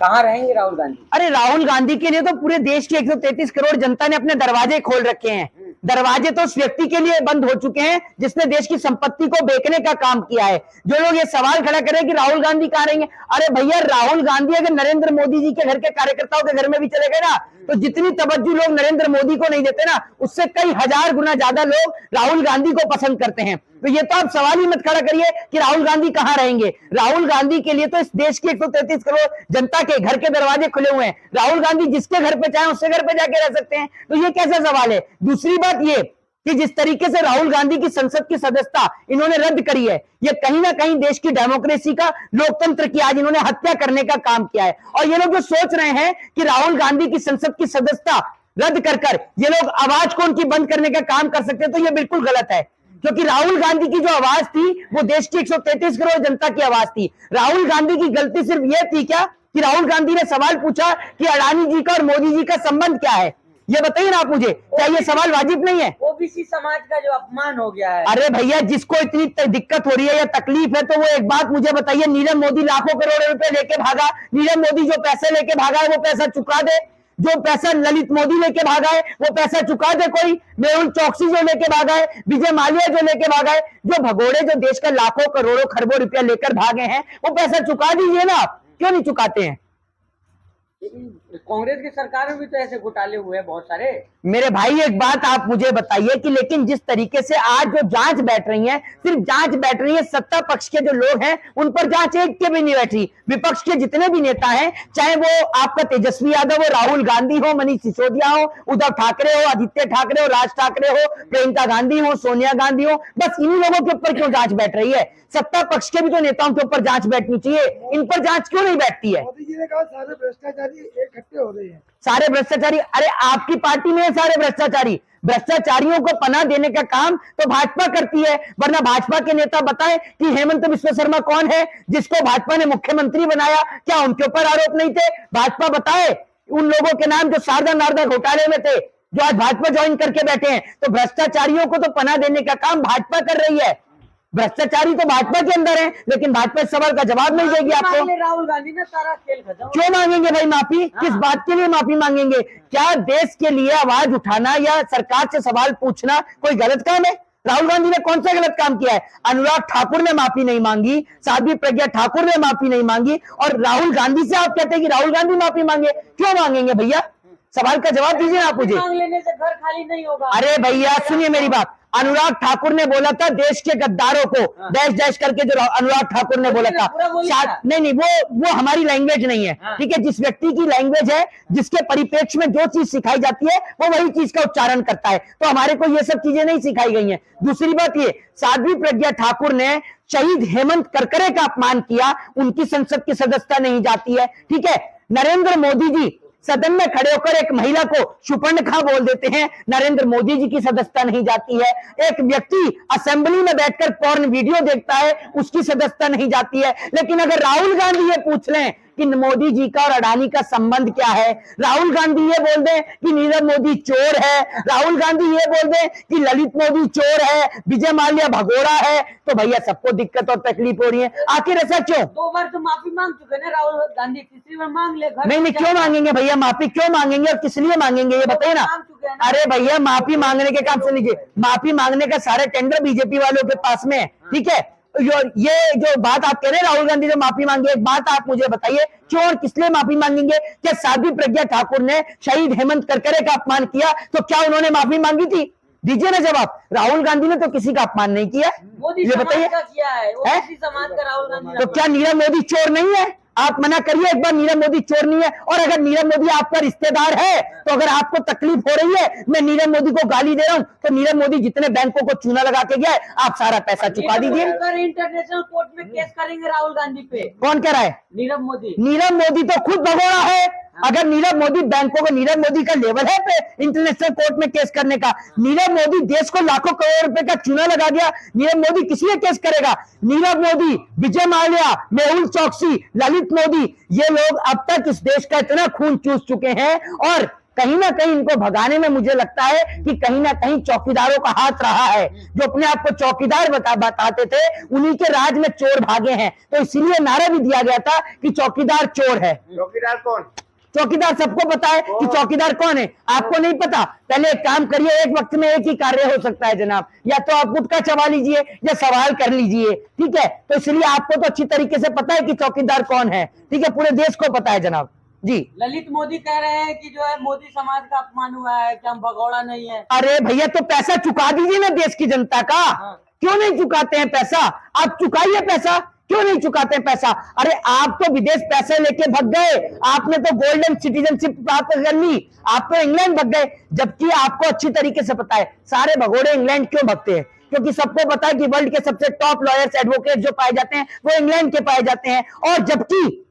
कहाँ रहेंगे राहुल गांधी? अरे राहुल गांधी के लिए तो पूरे देश की 133 करोड़ जनता ने अपने दरवाजे खोल रखे हैं। दरवाजे तो उस व्यक्ति के लिए बंद हो चुके हैं जिसने देश की संपत्ति को बेचने का काम किया है। जो लोग ये सवाल खड़ा करें कि राहुल गांधी कहाँ रहेंगे, अरे भैया राहुल गांधी अगर नरेंद्र मोदी जी के घर के कार्यकर्ताओं के घर में भी चले गए ना, तो जितनी तवज्जो लोग नरेंद्र मोदी को नहीं देते ना, उससे कई हजार गुना ज्यादा लोग राहुल गांधी को पसंद करते हैं। तो ये तो आप सवाल ही मत खड़ा करिए कि राहुल गांधी कहाँ रहेंगे। राहुल गांधी के लिए तो इस देश की 133 करोड़ जनता के घर के दरवाजे खुले हुए हैं। राहुल गांधी जिसके घर पे चाहे उसके घर पे जाके रह सकते हैं। तो ये कैसा सवाल है? दूसरी बात ये कि जिस तरीके से राहुल गांधी की संसद की सदस्यता इन्होंने रद्द करी है, ये कहीं ना कहीं देश की डेमोक्रेसी का, लोकतंत्र की आज इन्होंने हत्या करने का काम किया है। और ये लोग जो सोच रहे हैं कि राहुल गांधी की संसद की सदस्यता रद्द कर ये लोग आवाज को उनकी बंद करने का काम कर सकते हैं, तो ये बिल्कुल गलत है। क्योंकि राहुल गांधी की जो आवाज थी वो देश की 133 करोड़ जनता की आवाज थी। राहुल गांधी की गलती सिर्फ यह थी क्या कि राहुल गांधी ने सवाल पूछा कि अडानी जी का और मोदी जी का संबंध क्या है? ये बताइए ना आप मुझे, क्या ये सवाल वाजिब नहीं है? ओबीसी समाज का जो अपमान हो गया है। अरे भैया जिसको इतनी दिक्कत हो रही है या तकलीफ है, तो वो एक बात मुझे बताइए, नीरव मोदी लाखों करोड़ रुपए लेके भागा, नीरव मोदी जो पैसे लेके भागा है वो पैसा चुका दे। जो पैसा ललित मोदी लेके भागा है वो पैसा चुका दे कोई। मेहुल चौकसी जो लेके भागा है, विजय माल्या जो लेके भागा है, जो भगोड़े जो देश का लाखों करोड़ों खरबों रुपया लेकर भागे हैं, वो पैसा चुका दीजिए ना। आप क्यों नहीं चुकाते हैं? कांग्रेस की सरकार में भी तो ऐसे घोटाले हुए हैं बहुत सारे। मेरे भाई एक बात आप मुझे बताइए कि लेकिन जिस तरीके से आज जो जांच बैठ रही है, सिर्फ जांच बैठ रही है, सत्ता पक्ष के जो लोग हैं उन पर जांच एक के भी नहीं बैठ रही। विपक्ष के जितने भी नेता हैं, चाहे वो आपका तेजस्वी यादव हो, राहुल गांधी हो, मनीष सिसोदिया हो, उद्धव ठाकरे हो, आदित्य ठाकरे हो, राज ठाकरे हो, प्रियंका गांधी हो, सोनिया गांधी हो, बस इन्हीं लोगों के ऊपर क्यों जांच बैठ रही है? सत्ता पक्ष के भी तो नेताओं के ऊपर जांच बैठनी चाहिए, इन पर जांच क्यों नहीं बैठती है? मोदी जी ने कहा सारे भ्रष्टाचारी इकट्ठे हो रहे हैं। सारे भ्रष्टाचारी? अरे आपकी पार्टी में है सारे भ्रष्टाचारी। भ्रष्टाचारियों को पनाह देने का काम तो भाजपा करती है, वरना भाजपा के नेता बताएं कि हेमंत बिस्वा शर्मा कौन है जिसको भाजपा ने मुख्यमंत्री बनाया? क्या उनके ऊपर आरोप नहीं थे? भाजपा बताए उन लोगों के नाम जो शारदा नारदा घोटाले में थे, जो आज भाजपा ज्वाइन करके बैठे हैं। तो भ्रष्टाचारियों को तो पनाह देने का काम भाजपा कर रही है। भ्रष्टाचारी तो भाजपा के अंदर है, लेकिन भाजपा इस सवाल का जवाब नहीं देगी आपको। राहुल गांधी ने सारा खेल खत्म। क्यों मांगेंगे भाई माफी? किस बात के लिए माफी मांगेंगे? क्या देश के लिए आवाज उठाना या सरकार से सवाल पूछना कोई गलत काम है? राहुल गांधी ने कौन सा गलत काम किया है? अनुराग ठाकुर ने माफी नहीं मांगी, साध्वी प्रज्ञा ठाकुर ने माफी नहीं मांगी, और राहुल गांधी से आप कहते हैं कि राहुल गांधी माफी मांगे? क्यों मांगेंगे भैया? सवाल का जवाब दीजिए आप मुझे। मांग लेने से घर खाली नहीं होगा। अरे भैया सुनिए मेरी बात, अनुराग ठाकुर ने बोला था देश के गद्दारों को डैश डैश करके, जो अनुराग ठाकुर ने बोला था, नहीं वो हमारी लैंग्वेज नहीं है, ठीक है? जिस व्यक्ति की लैंग्वेज है, जिसके परिप्रेक्ष्य में जो चीज सिखाई जाती है वो वही चीज का उच्चारण करता है। तो हमारे को ये सब चीजें नहीं सिखाई गई हैं। दूसरी बात ये, साध्वी प्रज्ञा ठाकुर ने शहीद हेमंत करकरे का अपमान किया, उनकी संसद की सदस्यता नहीं जाती है, ठीक है? नरेंद्र मोदी जी सदन में खड़े होकर एक महिला को शूर्पणखा बोल देते हैं, नरेंद्र मोदी जी की सदस्यता नहीं जाती है। एक व्यक्ति असेंबली में बैठकर पोर्न वीडियो देखता है, उसकी सदस्यता नहीं जाती है। लेकिन अगर राहुल गांधी ये पूछ लें कि मोदी जी का और अडानी का संबंध क्या है, राहुल गांधी ये बोल दें कि नीरव मोदी चोर है, राहुल गांधी ये बोल दें कि ललित मोदी चोर है, विजय माल्या भगोड़ा है, तो भैया सबको दिक्कत और तकलीफ हो रही है। आखिर ऐसा क्यों? 2 बार तो माफी मांग चुके ना राहुल गांधी, तीसरी बार मांग ले। नहीं क्यों मांगेंगे भैया माफी? क्यों मांगेंगे और किस लिए मांगेंगे ये बताइए ना। अरे भैया माफी मांगने के काम सुनिए, माफी मांगने का सारे टेंडर बीजेपी वालों के पास में है, ठीक है? ये जो बात आप कह रहे हैं राहुल गांधी ने माफी मांगी, एक बात आप मुझे बताइए, क्यों और किस लिए माफी मांगेंगे? क्या साध्वी प्रज्ञा ठाकुर ने शहीद हेमंत करकरे का अपमान किया तो क्या उन्होंने माफी मांगी थी? दीजिए ना जवाब। राहुल गांधी ने तो किसी का अपमान नहीं किया, ये बताइए। समाज का राहुल गांधी। तो क्या नीरव मोदी चोर नहीं है? आप मना करिए एक बार, नीरव मोदी चोर नहीं है। और अगर नीरव मोदी आपका रिश्तेदार है, तो अगर आपको तकलीफ हो रही है, मैं नीरव मोदी को गाली दे रहा हूं, तो नीरव मोदी जितने बैंकों को चूना लगा के गया है, आप सारा पैसा चुका दीजिए। इंटरनेशनल कोर्ट में केस करेंगे राहुल गांधी पे। कौन कह रहा है? नीरव मोदी। नीरव मोदी तो खुद भगोड़ा है। अगर नीरव मोदी बैंकों को, नीरव मोदी का लेवल है पे इंटरनेशनल कोर्ट में केस करने का। नीरव मोदी देश को लाखों करोड़ रुपए का चूना लगा दिया, नीरव मोदी किस लिए केस करेगा? नीरव मोदी, विजय माल्या, मेहुल चौकसी, ललित मोदी, ये लोग अब तक इस देश का इतना खून चूस चुके हैं और कहीं ना कहीं इनको भगाने में मुझे लगता है कि कहीं ना कहीं चौकीदारों का हाथ रहा है। जो अपने आप को चौकीदार बताते थे, उन्हीं के राज में चोर भागे हैं। तो इसीलिए नारा भी दिया गया था कि चौकीदार चोर है। चौकीदार कौन? चौकीदार सबको पता है कि चौकीदार कौन है। आपको नहीं पता? पहले एक काम करिए, एक वक्त में एक ही कार्य हो सकता है जनाब, या तो आप गुटखा चबा लीजिए या सवाल कर लीजिए, ठीक है। तो इसलिए आपको तो अच्छी तरीके से पता है कि चौकीदार कौन है, ठीक है, पूरे देश को पता है जनाब जी। ललित मोदी कह रहे हैं कि जो है मोदी समाज का अपमान हुआ है, कि हम भगोड़ा नहीं है। अरे भैया, तो पैसा चुका दीजिए ना देश की जनता का। क्यों नहीं चुकाते हैं पैसा? आप चुकाइए पैसा, क्यों नहीं चुकाते हैं पैसा? अरे आप तो विदेश पैसे लेके भग गए, आपने तो गोल्डन सिटीजनशिप प्राप्त कर ली, आप तो इंग्लैंड भग गए। जबकि आपको अच्छी तरीके से पता है सारे भगोड़े इंग्लैंड क्यों भगते हैं, क्योंकि सबको पता है कि वर्ल्ड के सबसे टॉप लॉयर्स एडवोकेट जो पाए जाते हैं वो इंग्लैंड के पाए जाते हैं। और जबकि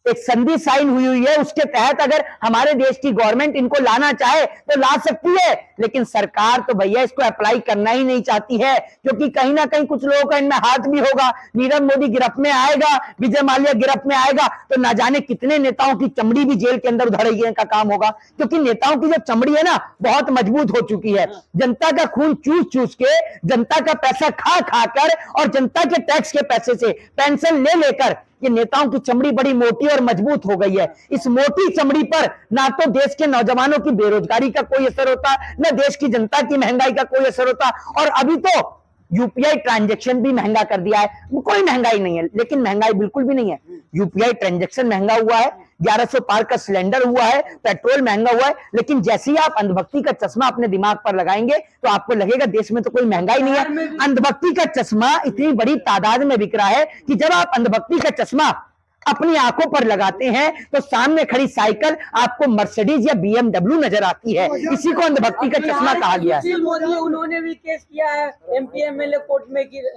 एक संधि साइन हुई है, उसके तहत अगर हमारे देश की गवर्नमेंट इनको लाना चाहे तो ला सकती है, लेकिन सरकार तो भैया इसको अप्लाई करना ही नहीं चाहती है, क्योंकि कहीं ना कहीं कुछ लोगों का इनमें हाथ भी होगा। नीरव मोदी गिरफ्त में आएगा, विजय माल्या गिरफ्त में आएगा, तो ना जाने कितने नेताओं की चमड़ी भी जेल के अंदर उधड़ने का काम होगा, क्योंकि नेताओं की जो चमड़ी है ना बहुत मजबूत हो चुकी है। जनता का खून चूस चूस के, जनता का पैसा खा खाकर और जनता के टैक्स के पैसे से पेंशन ले लेकर ये नेताओं की चमड़ी बड़ी मोटी और मजबूत हो गई है। इस मोटी चमड़ी पर ना तो देश के नौजवानों की बेरोजगारी का कोई असर होता, ना देश की जनता की महंगाई का कोई असर होता। और अभी तो यूपीआई ट्रांजैक्शन भी महंगा कर दिया है। कोई महंगाई नहीं है, लेकिन महंगाई बिल्कुल भी नहीं है। यूपीआई ट्रांजैक्शन महंगा हुआ है, 1100 पार का सिलेंडर हुआ है, पेट्रोल महंगा हुआ है, लेकिन जैसे ही आप अंधभक्ति का चश्मा अपने दिमाग पर लगाएंगे तो आपको लगेगा देश में तो कोई महंगाई नहीं है। अंधभक्ति का चश्मा इतनी बड़ी तादाद में बिक रहा है कि जब आप अंधभक्ति का चश्मा अपनी आंखों पर लगाते हैं तो सामने खड़ी साइकिल आपको मर्सिडीज या बीएमडब्ल्यू नजर आती है। इसी को अंधभक्ति का चश्मा कहा गया है। सुशील मोदी उन्होंने भी केस किया है एमपी एमएलए कोर्ट में कि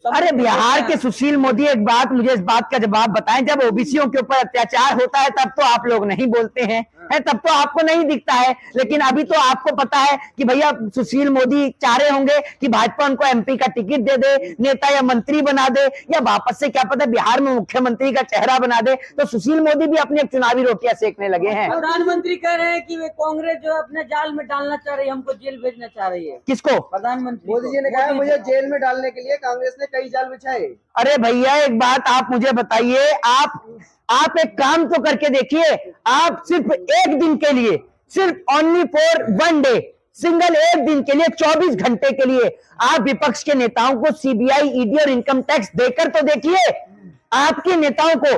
अरे बिहार के सुशील मोदी, एक बात मुझे इस बात का जवाब बताएं, जब ओबीसीओं के ऊपर अत्याचार होता है तब तो आप लोग नहीं बोलते हैं, तब तो आपको नहीं दिखता है, लेकिन अभी तो आपको पता है कि भैया सुशील मोदी चाह रहे होंगे कि भाजपा उनको एमपी का टिकट दे दे, नेता या मंत्री बना दे, या वापस से क्या पता बिहार में मुख्यमंत्री का चेहरा बना दे। तो सुशील मोदी भी अपनी चुनावी रोटियां सेकने लगे हैं। प्रधानमंत्री कह रहे हैं कि वे कांग्रेस जो अपने जाल में डालना चाह रही है, हमको जेल भेजना चाह रही है। किसको? प्रधानमंत्री मोदी जी ने कहा मुझे जेल में डालने के लिए कांग्रेस ने कई जाल बिछाए। अरे भैया, एक बात आप मुझे बताइए, आप एक काम तो करके देखिए, आप सिर्फ एक दिन के लिए, सिर्फ only for one day, single एक दिन के लिए 24 घंटे के लिए आप विपक्ष के नेताओं को सीबीआई, ईडी और इनकम टैक्स देकर तो देखिए। आपके नेताओं को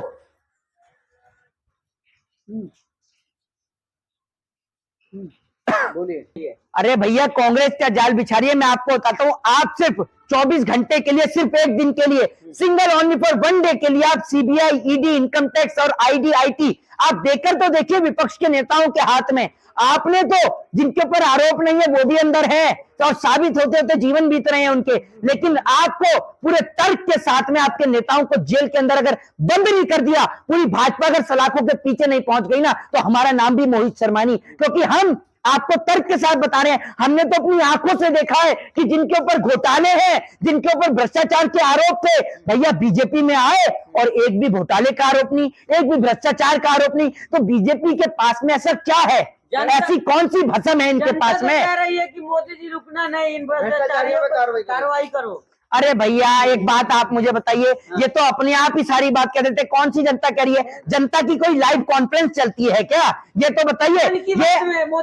बोलिए। अरे भैया, कांग्रेस क्या जाल बिछा रही है मैं आपको बताता हूं। आप सिर्फ 24 घंटे के लिए, सिर्फ एक दिन के लिए, single only for one day के लिए आप सीबीआई, ईडी, इनकम टैक्स और आईटी आप देकर तो देखिए विपक्ष के नेताओं के हाथ में। आपने तो जिनके ऊपर आरोप नहीं है वो भी अंदर है, तो साबित होते होते जीवन बीत रहे हैं उनके, लेकिन आपको पूरे तर्क के साथ में आपके नेताओं को जेल के अंदर अगर बंद नहीं कर दिया, पूरी भाजपा अगर सलाखों के पीछे नहीं पहुंच गई ना, तो हमारा नाम भी मोहित शर्मा नहीं, क्योंकि हम आपको तर्क के साथ बता रहे हैं। हमने तो अपनी आंखों से देखा है कि जिनके ऊपर घोटाले हैं, जिनके ऊपर भ्रष्टाचार के आरोप थे, भैया बीजेपी में आए और एक भी घोटाले का आरोप नहीं, एक भी भ्रष्टाचार का आरोप नहीं। तो बीजेपी के पास में ऐसा क्या है, ऐसी कौन सी भसम है इनके पास में? कह रही है कि मोदी जी रुकना नहीं, इन भ्रष्टाचारियों पर कार्रवाई करो। अरे भैया, एक बात आप मुझे बताइए, ये तो अपने आप ही सारी बात कह देते, कौन सी जनता कह रही है? जनता की कोई लाइव कॉन्फ्रेंस चलती है क्या? ये तो बताइए।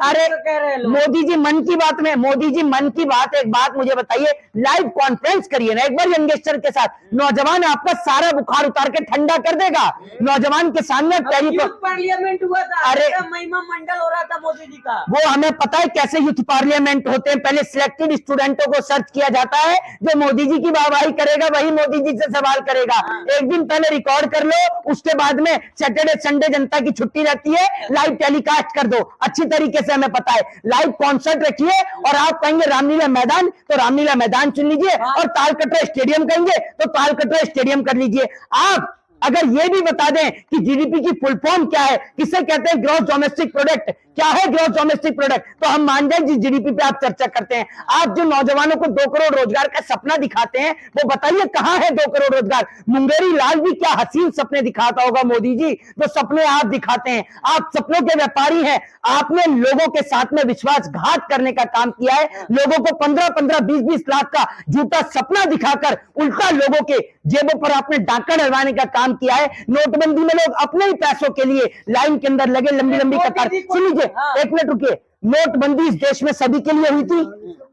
अरे मोदी जी मन की बात में, मोदी जी मन की बात, एक बात मुझे बताइए, लाइव कॉन्फ्रेंस करिए ना एक बार यंगस्टर के साथ, नौजवान आपका सारा बुखार उतार के ठंडा कर देगा। नौजवान के सामने पार्लियामेंट हुआ था, अरे महिमा मंडल हो रहा था मोदी जी का, वो हमें पता है कैसे यूथ पार्लियामेंट होते हैं। पहले सिलेक्टेड स्टूडेंटों को सर्च किया जाता है, जो मोदी जी की वाहवाही करेगा वही मोदी जी से सवाल करेगा। एक दिन पहले रिकॉर्ड कर लो, उसके बाद में सैटरडे संडे जनता की छुट्टी रहती है, लाइव टेलीकास्ट कर दो। अच्छी तरीके से हमें पता है, लाइव कॉन्सर्ट रखिए, और आप कहेंगे रामलीला मैदान तो रामलीला मैदान चुन लीजिए, और तालकटोरा स्टेडियम कहेंगे तो तालकटोरा स्टेडियम कर लीजिए। आप अगर ये भी बता दें कि जीडीपी की फुल फॉर्म क्या है, किसे कहते हैं ग्रॉस डोमेस्टिक प्रोडक्ट, क्या है ग्रॉस डोमेस्टिक प्रोडक्ट? तो हम मान जाए जिस जीडीपी पे आप चर्चा करते हैं। आप जो नौजवानों को 2 करोड़ रोजगार का सपना दिखाते हैं, वो बताइए कहां है 2 करोड़ रोजगार? मुंगेरी लाल भी क्या हसीन सपने दिखाता होगा मोदी जी, जो सपने आप दिखाते हैं। आप सपनों के व्यापारी हैं। आपने लोगों के साथ में विश्वासघात करने का काम किया है। लोगों को 15-15, 20-20 लाख का झूठा सपना दिखाकर उल्टा लोगों के जेबों पर आपने डाका डलवाने का काम किया है। नोटबंदी में लोग अपने ही पैसों के लिए लाइन के अंदर लगे, लंबी लंबी कतार। सुन लीजिए, एक मिनट रुकिए। नोटबंदी इस देश में सभी के लिए हुई थी।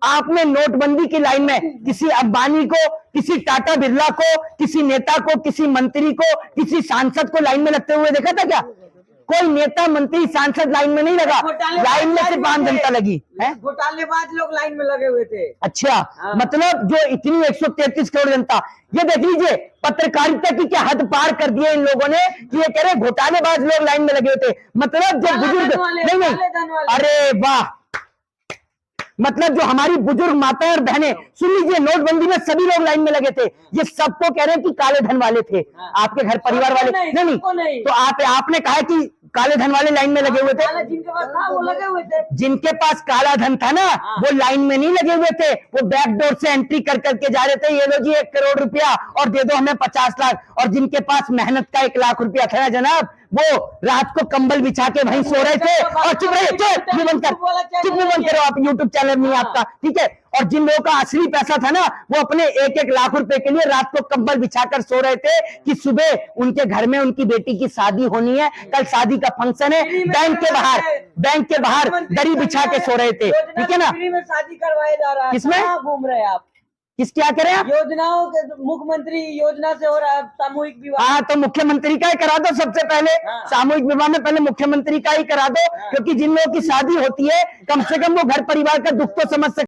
आपने नोटबंदी की लाइन में किसी अंबानी को, किसी टाटा बिरला को, किसी नेता को, किसी मंत्री को, किसी सांसद को लाइन में लगते हुए देखा था क्या? कोई नेता, मंत्री, सांसद लाइन में नहीं लगा। लाइन में सिर्फ आम जनता लगी है। घोटालेबाज लोग लाइन में लगे हुए थे। अच्छा, मतलब जो इतनी 133 करोड़ जनता, ये देख लीजिए पत्रकारिता की क्या हद पार कर दी है इन लोगों ने कि ये कह रहे घोटालेबाज लोग लाइन में लगे हुए थे। मतलब जो बुजुर्ग नहीं, अरे वाह, मतलब जो हमारी बुजुर्ग माताएं और बहनें, सुन लीजिए, नोटबंदी में सभी लोग लाइन में लगे थे। ये सबको कह रहे हैं कि काले धन वाले थे। आपके घर परिवार वाले नहीं, तो आपने कहा कि काले धन वाले लाइन में लगे हुए थे। जिनके पास था वो लगे हुए थे। जिनके पास काला धन था ना, वो लाइन में नहीं लगे हुए थे। वो बैक डोर से एंट्री कर करके जा रहे थे, ये लो जी 1 करोड़ रुपया और दे दो हमें 50 लाख। और जिनके पास मेहनत का 1 लाख रुपया था ना जनाब, वो रात को कंबल बिछा के वहीं सो रहे थे। और चुप रहिए, चुप बंद करो, आप यूट्यूब चैनल नहीं आपका, ठीक है। और जिन लोगों का असली पैसा था ना, वो अपने 1-1 लाख रुपए के लिए रात को कंबल बिछाकर सो रहे थे कि सुबह उनके घर में उनकी बेटी की शादी होनी है, कल शादी का फंक्शन है। बैंक के बाहर दरी बिछा के सो रहे थे, ठीक है ना। फ्री में शादी करवाया जा रहा है। किसमें घूम रहे हैं आप? किस क्या करें आप? योजनाओं के मुख्यमंत्री योजना से हो रहा है सामूहिक विवाह। हाँ, तो मुख्यमंत्री का ही करा दो सबसे पहले। सामूहिक विवाह में पहले मुख्यमंत्री का ही करा दो, क्योंकि जिन लोगों की शादी होती है, कम से कम वो घर परिवार का दुख तो समझ सकते